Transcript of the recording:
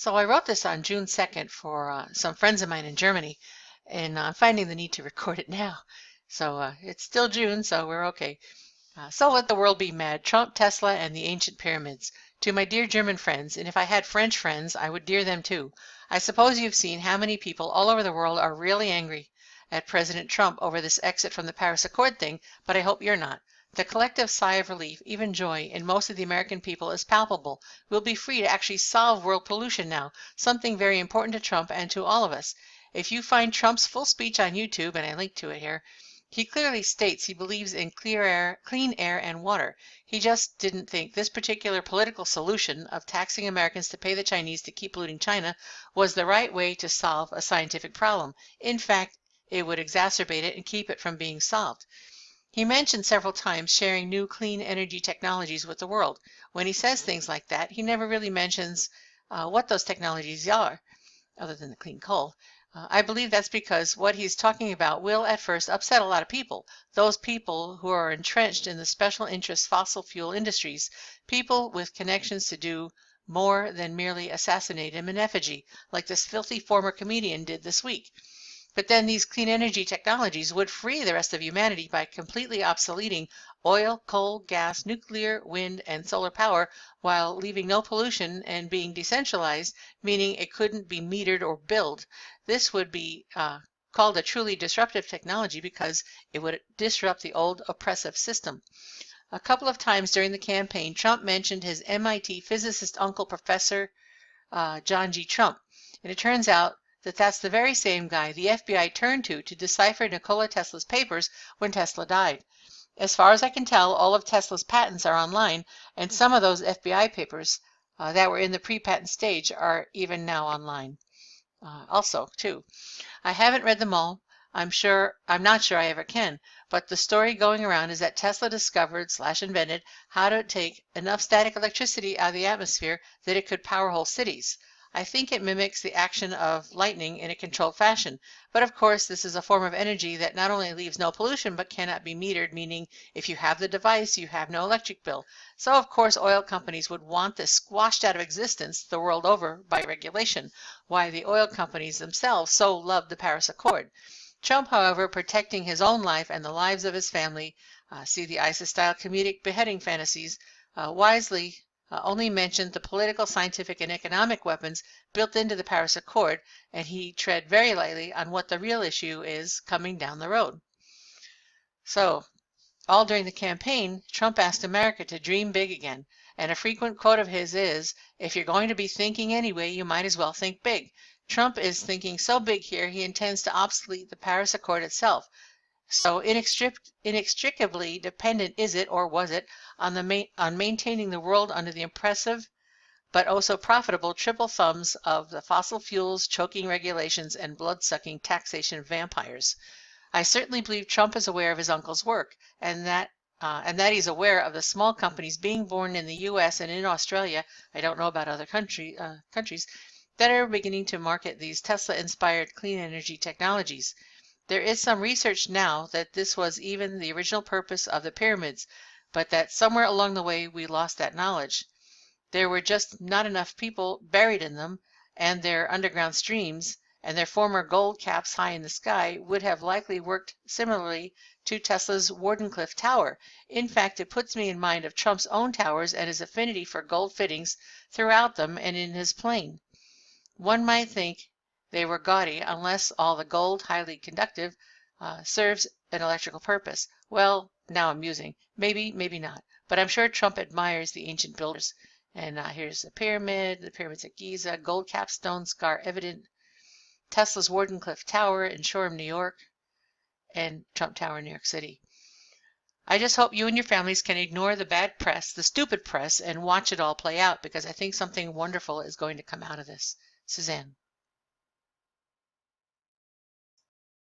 So I wrote this on June 2nd for some friends of mine in Germany, and I'm finding the need to record it now. So it's still June, so we're okay. So let the world be mad. Trump, Tesla, and the ancient pyramids. To my dear German friends, and if I had French friends, I would dear them too. I suppose you've seen how many people all over the world are really angry at President Trump over this exit from the Paris Accord thing, but I hope you're not. The collective sigh of relief, even joy, in most of the American people is palpable. We'll be free to actually solve world pollution now, something very important to Trump and to all of us. If you find Trump's full speech on YouTube, and I link to it here, he clearly states he believes in clean air and water. He just didn't think this particular political solution of taxing Americans to pay the Chinese to keep polluting China was the right way to solve a scientific problem. In fact, it would exacerbate it and keep it from being solved. He mentioned several times sharing new clean energy technologies with the world. When he says things like that, he never really mentions what those technologies are, other than the clean coal. I believe that's because what he's talking about will at first upset a lot of people. Those people who are entrenched in the special interest fossil fuel industries, people with connections to do more than merely assassinate him in effigy, like this filthy former comedian did this week. But then these clean energy technologies would free the rest of humanity by completely obsoleting oil, coal, gas, nuclear, wind, and solar power while leaving no pollution and being decentralized, meaning it couldn't be metered or billed. This would be called a truly disruptive technology because it would disrupt the old oppressive system. A couple of times during the campaign, Trump mentioned his MIT physicist uncle, Professor John G. Trump, and it turns out that that's the very same guy the FBI turned to decipher Nikola Tesla's papers when Tesla died. As far as I can tell, all of Tesla's patents are online, and some of those FBI papers that were in the pre-patent stage are even now online. Also, too, I haven't read them all. I'm not sure I ever can, but the story going around is that Tesla discovered/invented how to take enough static electricity out of the atmosphere that it could power whole cities. I think it mimics the action of lightning in a controlled fashion, but of course this is a form of energy that not only leaves no pollution but cannot be metered, meaning if you have the device you have no electric bill. So of course oil companies would want this squashed out of existence the world over by regulation, why the oil companies themselves so love the Paris Accord. Trump, however, protecting his own life and the lives of his family, see the ISIS-style comedic beheading fantasies, wisely only mentioned the political, scientific, and economic weapons built into the Paris Accord, and he tread very lightly on what the real issue is coming down the road. So, all during the campaign, Trump asked America to dream big again, and a frequent quote of his is, "If you're going to be thinking anyway, you might as well think big." Trump is thinking so big here he intends to obsolete the Paris Accord itself. So inextricably dependent is it, or was it, on maintaining the world under the oppressive but also profitable triple thumbs of the fossil fuels, choking regulations, and blood-sucking taxation vampires. I certainly believe Trump is aware of his uncle's work, and that he's aware of the small companies being born in the U.S. and in Australia, I don't know about other countries, that are beginning to market these Tesla-inspired clean energy technologies. There is some research now that this was even the original purpose of the pyramids, but that somewhere along the way we lost that knowledge. There were just not enough people buried in them, and their underground streams, and their former gold caps high in the sky would have likely worked similarly to Tesla's Wardenclyffe Tower. In fact, it puts me in mind of Trump's own towers and his affinity for gold fittings throughout them and in his plane. One might think they were gaudy unless all the gold, highly conductive, serves an electrical purpose. Well, now I'm musing. Maybe, maybe not. But I'm sure Trump admires the ancient builders. And here's the pyramids at Giza, gold capstone scar evident, Tesla's Wardenclyffe Tower in Shoreham, New York, and Trump Tower in New York City. I just hope you and your families can ignore the bad press, the stupid press, and watch it all play out, because I think something wonderful is going to come out of this. Suzanne.